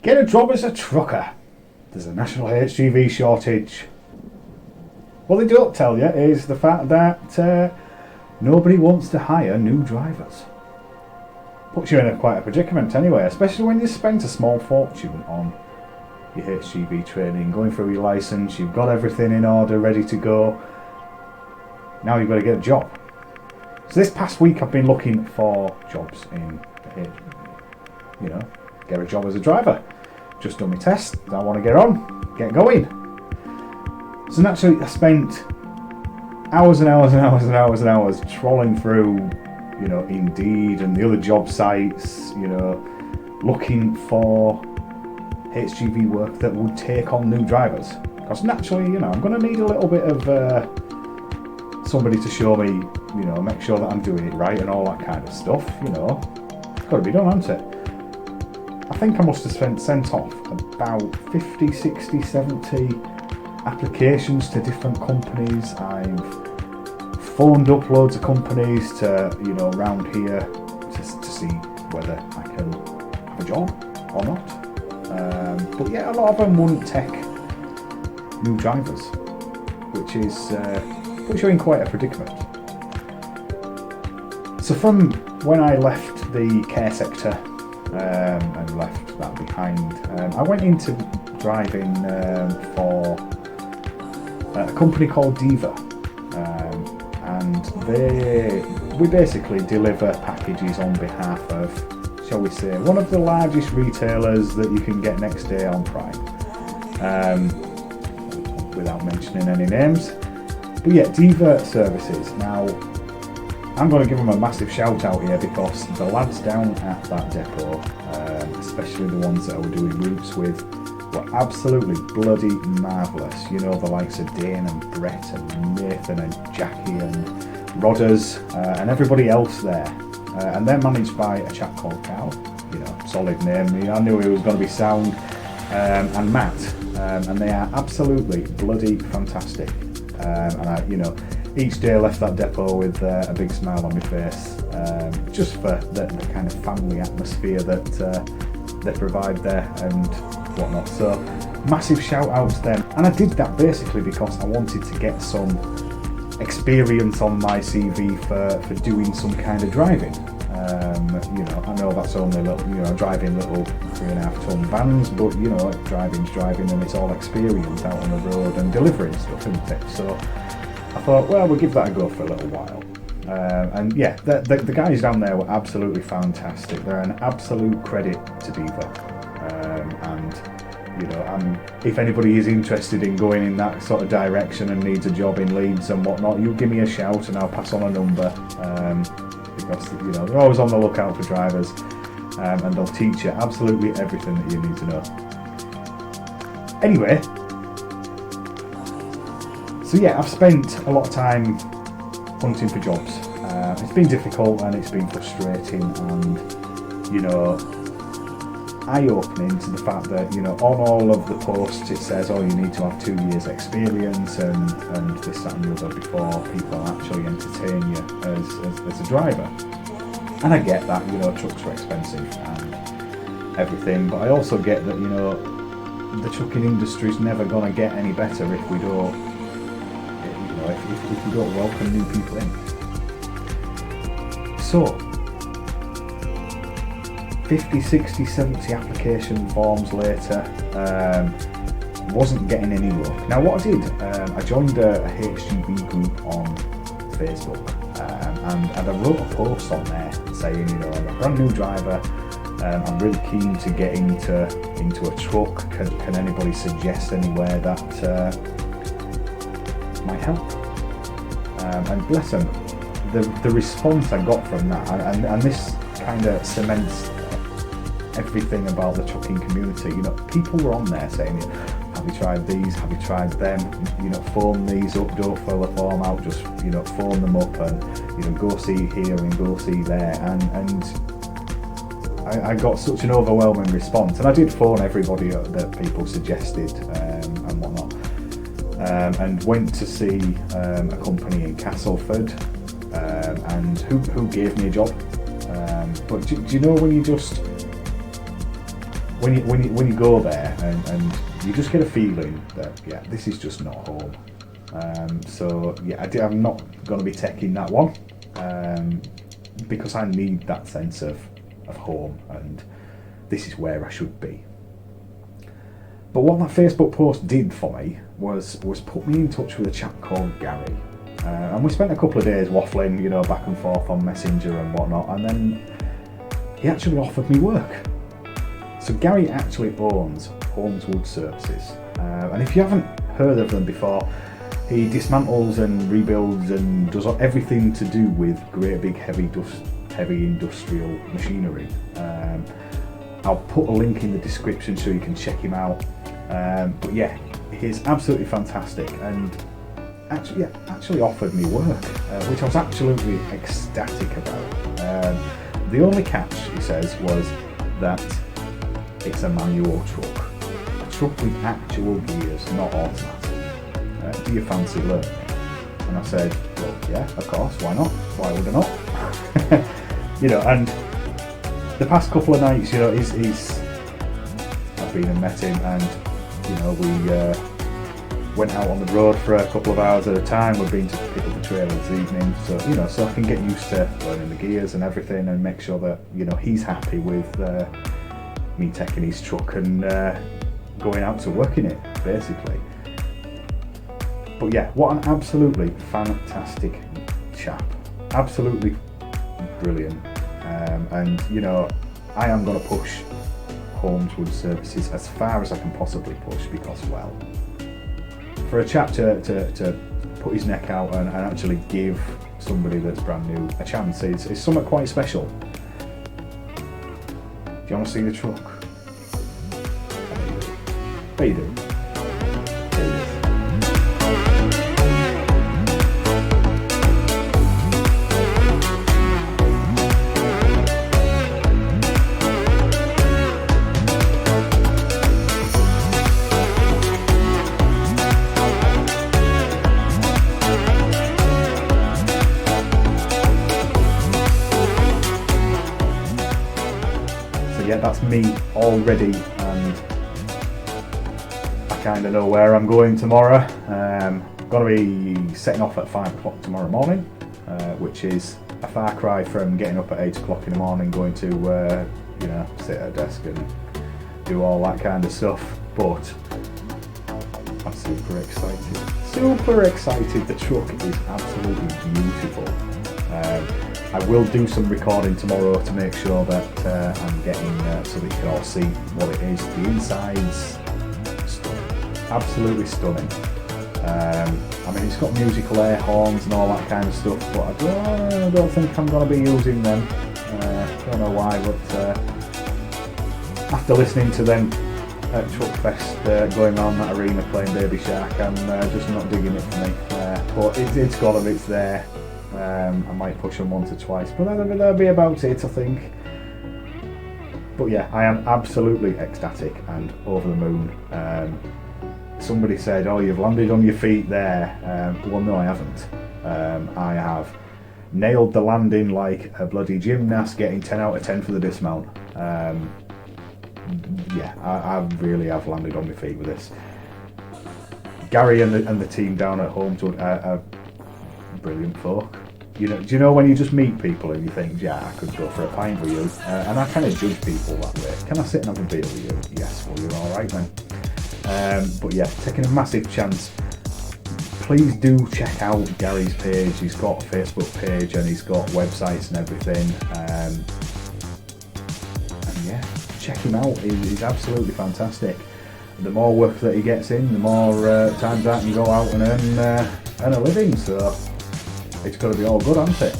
Get a job as a trucker. There's a national HGV shortage. What they don't tell you is the fact that nobody wants to hire new drivers. Puts you in quite a predicament anyway, especially when you spent a small fortune on your HGV training, going through your licence, you've got everything in order, ready to go. Now you've got to get a job. So this past week I've been looking for jobs in the get a job as a driver. Just done my test, I want to get on, get going. So naturally I spent hours and hours and hours and hours and hours trawling through, Indeed and the other job sites, looking for HGV work that would take on new drivers. Because naturally, I'm going to need a little bit of somebody to show me, make sure that I'm doing it right and all that kind of stuff, It's got to be done, hasn't it? I think I must have sent off about 50, 60, 70 applications to different companies. I've phoned up loads of companies to, around here to see whether I can have a job or not. But yeah, a lot of them wouldn't take new drivers, which is puts you in quite a predicament. So from when I left the care sector and left that behind, I went into driving for a company called Diva, and we basically deliver packages on behalf of, shall we say, one of the largest retailers that you can get next day on Prime, without mentioning any names. But yeah, Deva Services. Now, I'm going to give them a massive shout out here because the lads down at that depot, especially the ones that I were doing routes with, were absolutely bloody marvellous. The likes of Dane and Brett and Nathan and Jackie and Rodders and everybody else there. And they're managed by a chap called Carl, solid name. I knew he was going to be sound. And Matt, and they are absolutely bloody fantastic. And I, each day I left that depot with a big smile on my face, just for the kind of family atmosphere that they provide there and whatnot. So massive shout out to them. And I did that basically because I wanted to get some experience on my CV for doing some kind of driving. I know that's only driving little 3.5 ton vans, but driving's driving and it's all experience out on the road and delivering stuff, isn't it? So I thought, well, we'll give that a go for a little while. And yeah, the guys down there were absolutely fantastic. They're an absolute credit to Diva. If anybody is interested in going in that sort of direction and needs a job in Leeds and whatnot, you give me a shout and I'll pass on a number. Because they're always on the lookout for drivers, and they'll teach you absolutely everything that you need to know. Anyway, so yeah, I've spent a lot of time hunting for jobs. It's been difficult and it's been frustrating, and eye-opening to the fact that on all of the posts it says, oh, you need to have 2 years experience and this, that and the other before people actually entertain you as a driver. And I get that, trucks are expensive and everything, but I also get that the trucking industry is never going to get any better if we don't if we don't welcome new people in. So 50, 60, 70 application forms later, wasn't getting any luck. Now what I did, I joined a HGV group on Facebook, and I wrote a post on there saying, I'm a brand new driver, I'm really keen to get into a truck, can anybody suggest anywhere that might help? And bless them, the response I got from that, and this kind of cements everything about the trucking community. People were on there saying, have you tried these, have you tried them, phone these up, don't fill the form out, just phone them up and go see here and go see there, and I got such an overwhelming response. And I did phone everybody that people suggested and whatnot, and went to see a company in Castleford, and who gave me a job. But do you know when you just when you go there and you just get a feeling that this is just not home. So I'm not going to be taking that one because I need that sense of home, and this is where I should be. But what that Facebook post did for me was put me in touch with a chap called Gary. And we spent a couple of days waffling, back and forth on Messenger and whatnot, and then he actually offered me work. So Gary actually owns Holmeswood Services. And if you haven't heard of them before, he dismantles and rebuilds and does everything to do with great big heavy industrial machinery. I'll put a link in the description so you can check him out. But yeah, he's absolutely fantastic, and actually offered me work, which I was absolutely ecstatic about. The only catch, he says, was that it's a manual truck. A truck with actual gears, not automatic. Do you fancy learning? And I said, well, yeah, of course, why not? Why would I not? And the past couple of nights, I've been and met him, and we went out on the road for a couple of hours at a time. We've been to pick up the trailer this evening, so I can get used to learning the gears and everything, and make sure that he's happy with me taking his truck and going out to work in it, basically. But yeah, what an absolutely fantastic chap, absolutely brilliant, and I am going to push Hornswood Services as far as I can possibly push, because for a chap to put his neck out and actually give somebody that's brand new a chance is something quite special. Do you want to see the truck? I bet you do. Yeah, that's me already, and I kind of know where I'm going tomorrow. I'm going to be setting off at 5 o'clock tomorrow morning, which is a far cry from getting up at 8 o'clock in the morning, going to sit at a desk and do all that kind of stuff. But I'm super excited. The truck is absolutely beautiful. I will do some recording tomorrow to make sure that I'm getting so that you can all see what it is. The inside's stunning, absolutely stunning. It's got musical air horns and all that kind of stuff, but I don't think I'm going to be using them. Don't know why, but after listening to them at Truck Fest going on that arena playing Baby Shark, I'm just not digging it for me. But it's got them, it's there. I might push them once or twice, but that'll be about it, I think. But yeah, I am absolutely ecstatic and over the moon. Somebody said, "Oh, you've landed on your feet there." Well, no, I haven't. I have nailed the landing like a bloody gymnast, getting 10 out of 10 for the dismount. I really have landed on my feet with this. Gary and the team down at Holmeswood are brilliant folk. Do you know when you just meet people and you think, yeah, I could go for a pint with you, and I kind of judge people that way. Can I sit and have a beer with you? Yes, well, you're all right then. But yeah, taking a massive chance. Please do check out Gary's page. He's got a Facebook page and he's got websites and everything. And yeah, check him out. He's absolutely fantastic. The more work that he gets in, the more times I can go out and earn a living. So it's got to be all good, hasn't it?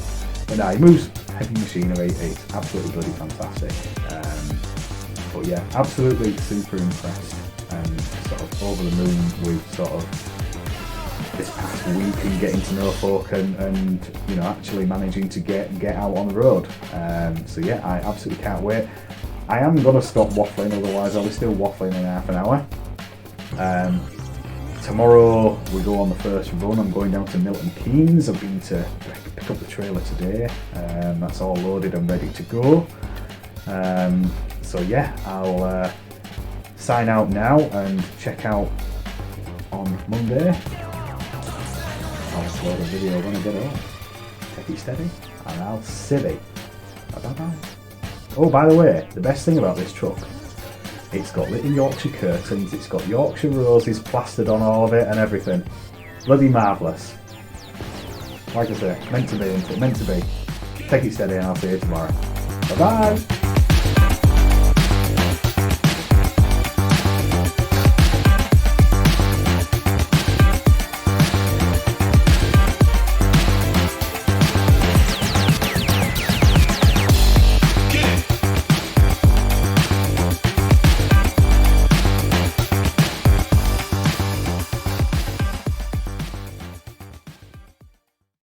But no, he moves heavy machinery. It's absolutely bloody fantastic. But yeah, absolutely super impressed and sort of over the moon with sort of this past week and getting to know folk and actually managing to get out on the road. So yeah, I absolutely can't wait. I am going to stop waffling, otherwise I'll be still waffling in half an hour. Tomorrow we go on the first run. I'm going down to Milton Keynes. I've been to pick up the trailer today. That's all loaded and ready to go. So yeah, I'll sign out now and check out on Monday. I'll upload a video when I get home. Take it steady, and I'll civvy. Bye bye. Oh, by the way, the best thing about this truck, it's got little Yorkshire curtains, it's got Yorkshire roses plastered on all of it and everything. Bloody marvellous. Like I say, meant to be, isn't it? Meant to be. Take it steady and I'll see you tomorrow. Bye bye.